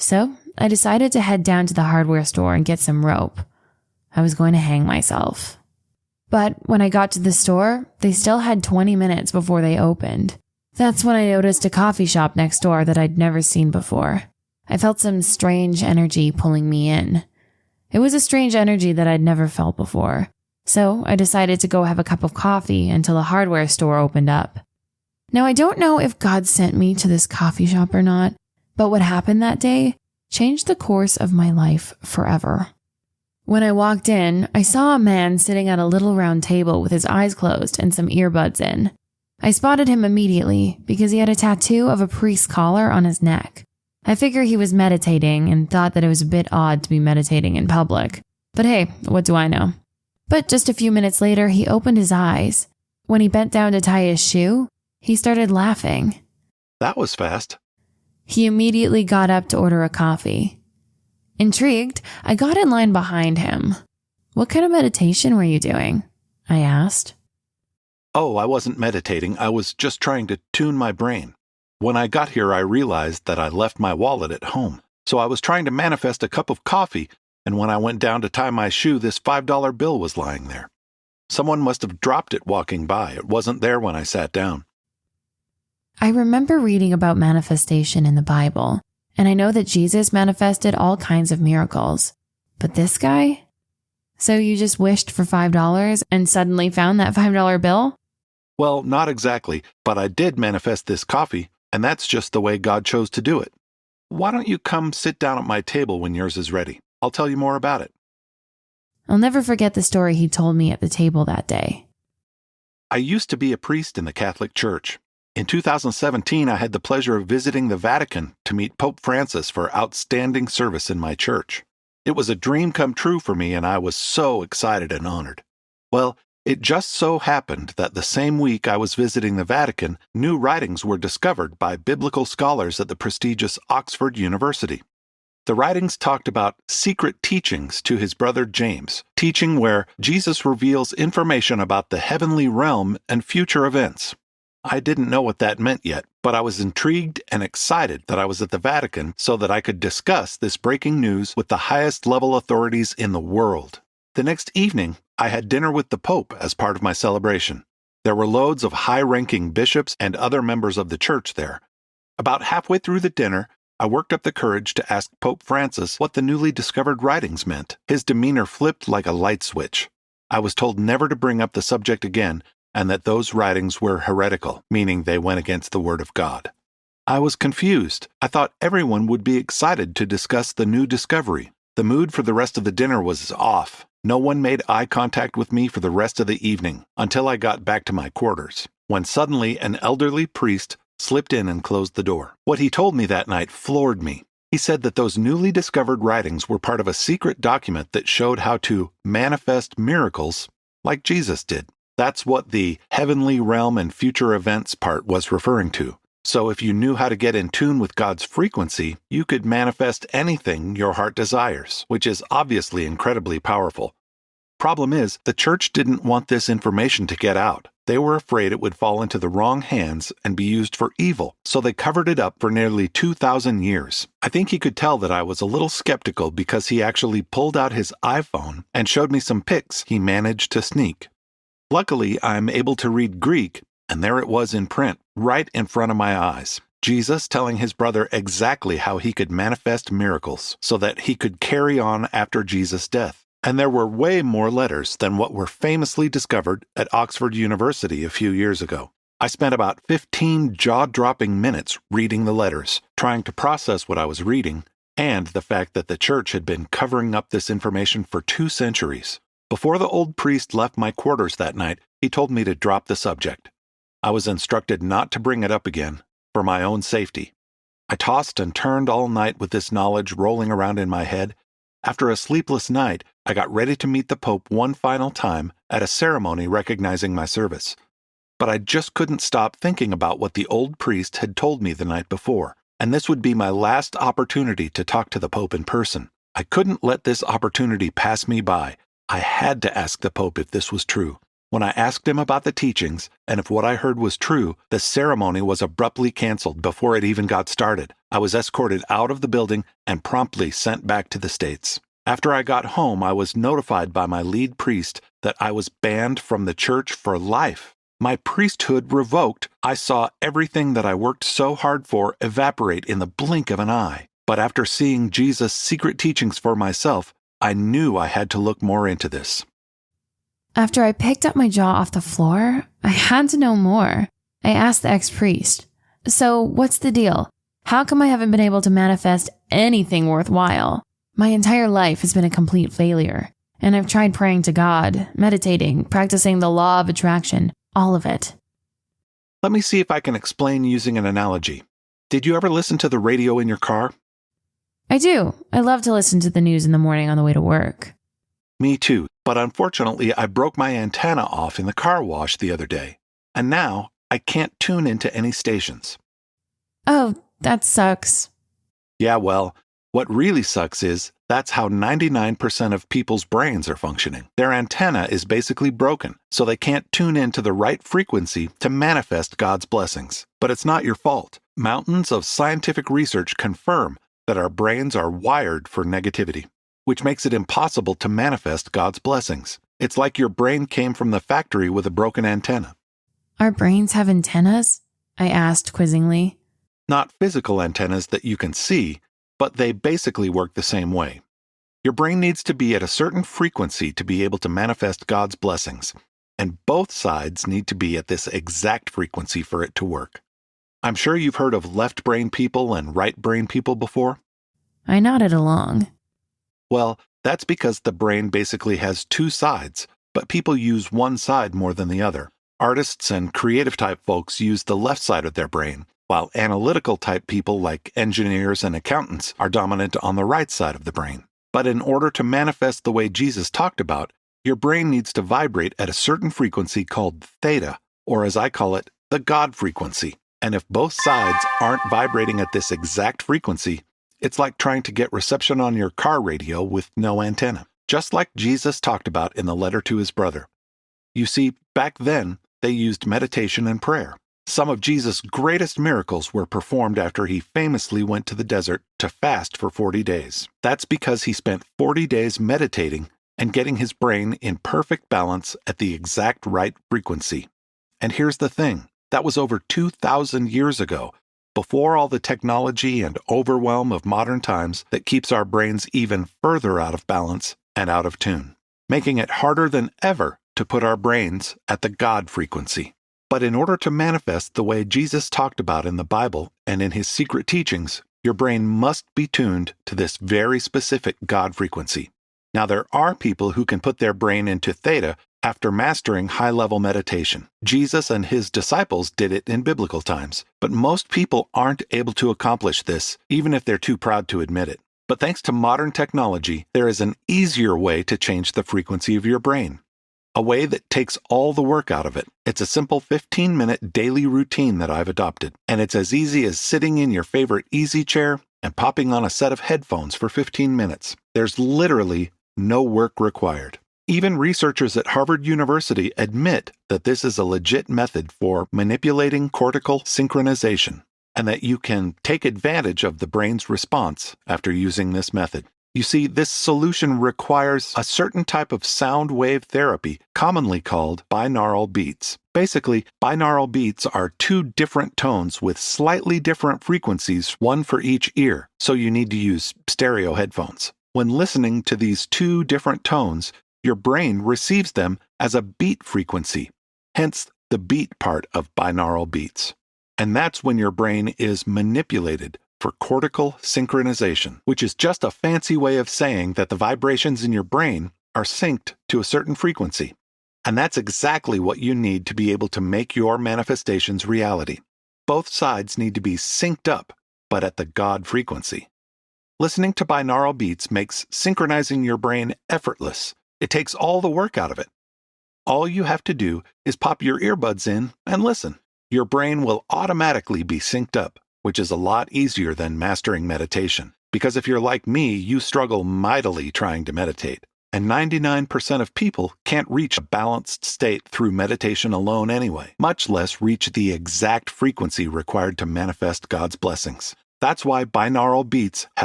So I decided to head down to the hardware store and get some rope. I was going to hang myself. But when I got to the store, they still had 20 minutes before they opened. That's when I noticed a coffee shop next door that I'd never seen before. I felt some strange energy pulling me in. It was a strange energy that I'd never felt before. So I decided to go have a cup of coffee until the hardware store opened up. Now, I don't know if God sent me to this coffee shop or not, but what happened that day changed the course of my life forever. When I walked in, I saw a man sitting at a little round table with his eyes closed and some earbuds in. I spotted him immediately because he had a tattoo of a priest's collar on his neck. I figured he was meditating and thought that it was a bit odd to be meditating in public. But hey, what do I know? But just a few minutes later, he opened his eyes. When he bent down to tie his shoe, he started laughing. That was fast. He immediately got up to order a coffee. Intrigued, I got in line behind him. "What kind of meditation were you doing?" I asked. Oh, I wasn't meditating. I was just trying to tune my brain. When I got here, I realized that I left my wallet at home. So I was trying to manifest a cup of coffee, and when I went down to tie my shoe, this $5 bill was lying there. Someone must have dropped it walking by. It wasn't there when I sat down. I remember reading about manifestation in the Bible, and I know that Jesus manifested all kinds of miracles. But this guy? So you just wished for $5 and suddenly found that $5 bill? Well, not exactly, but I did manifest this coffee, and that's just the way God chose to do it. Why don't you come sit down at my table when yours is ready? I'll tell you more about it. I'll never forget the story he told me at the table that day. I used to be a priest in the Catholic Church. In 2017, I had the pleasure of visiting the Vatican to meet Pope Francis for outstanding service in my church. It was a dream come true for me, and I was so excited and honored. Well, it just so happened that the same week I was visiting the Vatican, new writings were discovered by biblical scholars at the prestigious Oxford University. The writings talked about secret teachings to his brother James, teaching where Jesus reveals information about the heavenly realm and future events. I didn't know what that meant yet, but I was intrigued and excited that I was at the Vatican so that I could discuss this breaking news with the highest level authorities in the world. The next evening, I had dinner with the Pope as part of my celebration. There were loads of high-ranking bishops and other members of the church there. About halfway through the dinner, I worked up the courage to ask Pope Francis what the newly discovered writings meant. His demeanor flipped like a light switch. I was told never to bring up the subject again, and that those writings were heretical, meaning they went against the Word of God. I was confused. I thought everyone would be excited to discuss the new discovery. The mood for the rest of the dinner was off. No one made eye contact with me for the rest of the evening, until I got back to my quarters, when suddenly an elderly priest slipped in and closed the door. What he told me that night floored me. He said that those newly discovered writings were part of a secret document that showed how to manifest miracles like Jesus did. That's what the heavenly realm and future events part was referring to. So if you knew how to get in tune with God's frequency, you could manifest anything your heart desires, which is obviously incredibly powerful. Problem is, the church didn't want this information to get out. They were afraid it would fall into the wrong hands and be used for evil, so they covered it up for nearly 2,000 years. I think he could tell that I was a little skeptical because he actually pulled out his iPhone and showed me some pics he managed to sneak. Luckily, I'm able to read Greek, and there it was in print, right in front of my eyes. Jesus telling his brother exactly how he could manifest miracles so that he could carry on after Jesus' death. And there were way more letters than what were famously discovered at Oxford University a few years ago. I spent about 15 jaw-dropping minutes reading the letters, trying to process what I was reading, and the fact that the church had been covering up this information for 2 centuries. Before the old priest left my quarters that night, he told me to drop the subject. I was instructed not to bring it up again, for my own safety. I tossed and turned all night with this knowledge rolling around in my head. After a sleepless night, I got ready to meet the Pope one final time at a ceremony recognizing my service. But I just couldn't stop thinking about what the old priest had told me the night before, and this would be my last opportunity to talk to the Pope in person. I couldn't let this opportunity pass me by. I had to ask the Pope if this was true. When I asked him about the teachings and if what I heard was true, the ceremony was abruptly canceled before it even got started. I was escorted out of the building and promptly sent back to the States. After I got home, I was notified by my lead priest that I was banned from the church for life. My priesthood revoked. I saw everything that I worked so hard for evaporate in the blink of an eye. But after seeing Jesus' secret teachings for myself, I knew I had to look more into this. After I picked up my jaw off the floor, I had to know more. I asked the ex-priest, "So what's the deal? How come I haven't been able to manifest anything worthwhile? My entire life has been a complete failure, and I've tried praying to God, meditating, practicing the law of attraction, all of it." Let me see if I can explain using an analogy. Did you ever listen to the radio in your car? I do. I love to listen to the news in the morning on the way to work. Me too, but unfortunately I broke my antenna off in the car wash the other day, and now I can't tune into any stations. Oh, that sucks. Yeah, well, what really sucks is that's how 99% of people's brains are functioning. Their antenna is basically broken, so they can't tune into the right frequency to manifest God's blessings. But it's not your fault. Mountains of scientific research confirm that our brains are wired for negativity, which makes it impossible to manifest God's blessings. It's like your brain came from the factory with a broken antenna. Our brains have antennas? I asked quizzingly. Not physical antennas that you can see, but they basically work the same way. Your brain needs to be at a certain frequency to be able to manifest God's blessings, and both sides need to be at this exact frequency for it to work. I'm sure you've heard of left brain people and right brain people before. I nodded along. Well, that's because the brain basically has two sides, but people use one side more than the other. Artists and creative type folks use the left side of their brain, while analytical type people like engineers and accountants are dominant on the right side of the brain. But in order to manifest the way Jesus talked about, your brain needs to vibrate at a certain frequency called theta, or as I call it, the God frequency. And if both sides aren't vibrating at this exact frequency, it's like trying to get reception on your car radio with no antenna, just like Jesus talked about in the letter to his brother. You see, back then, they used meditation and prayer. Some of Jesus' greatest miracles were performed after he famously went to the desert to fast for 40 days. That's because he spent 40 days meditating and getting his brain in perfect balance at the exact right frequency. And here's the thing, that was over 2,000 years ago, before all the technology and overwhelm of modern times that keeps our brains even further out of balance and out of tune, making it harder than ever to put our brains at the God frequency. But in order to manifest the way Jesus talked about in the Bible and in his secret teachings, your brain must be tuned to this very specific God frequency. Now, there are people who can put their brain into theta after mastering high-level meditation. Jesus and his disciples did it in biblical times, but most people aren't able to accomplish this, even if they're too proud to admit it. But thanks to modern technology, there is an easier way to change the frequency of your brain. A way that takes all the work out of it. It's a simple 15-minute daily routine that I've adopted, and it's as easy as sitting in your favorite easy chair and popping on a set of headphones for 15 minutes. There's literally no work required. Even researchers at Harvard University admit that this is a legit method for manipulating cortical synchronization, and that you can take advantage of the brain's response after using this method. You see, this solution requires a certain type of sound wave therapy, commonly called binaural beats. Basically, binaural beats are two different tones with slightly different frequencies, one for each ear, so you need to use stereo headphones. When listening to these two different tones, your brain receives them as a beat frequency, hence the beat part of binaural beats. And that's when your brain is manipulated for cortical synchronization, which is just a fancy way of saying that the vibrations in your brain are synced to a certain frequency. And that's exactly what you need to be able to make your manifestations reality. Both sides need to be synced up, but at the God frequency. Listening to binaural beats makes synchronizing your brain effortless. It takes all the work out of it. All you have to do is pop your earbuds in and listen. Your brain will automatically be synced up, which is a lot easier than mastering meditation. Because if you're like me, you struggle mightily trying to meditate. And 99% of people can't reach a balanced state through meditation alone anyway, much less reach the exact frequency required to manifest God's blessings. That's why binaural beats have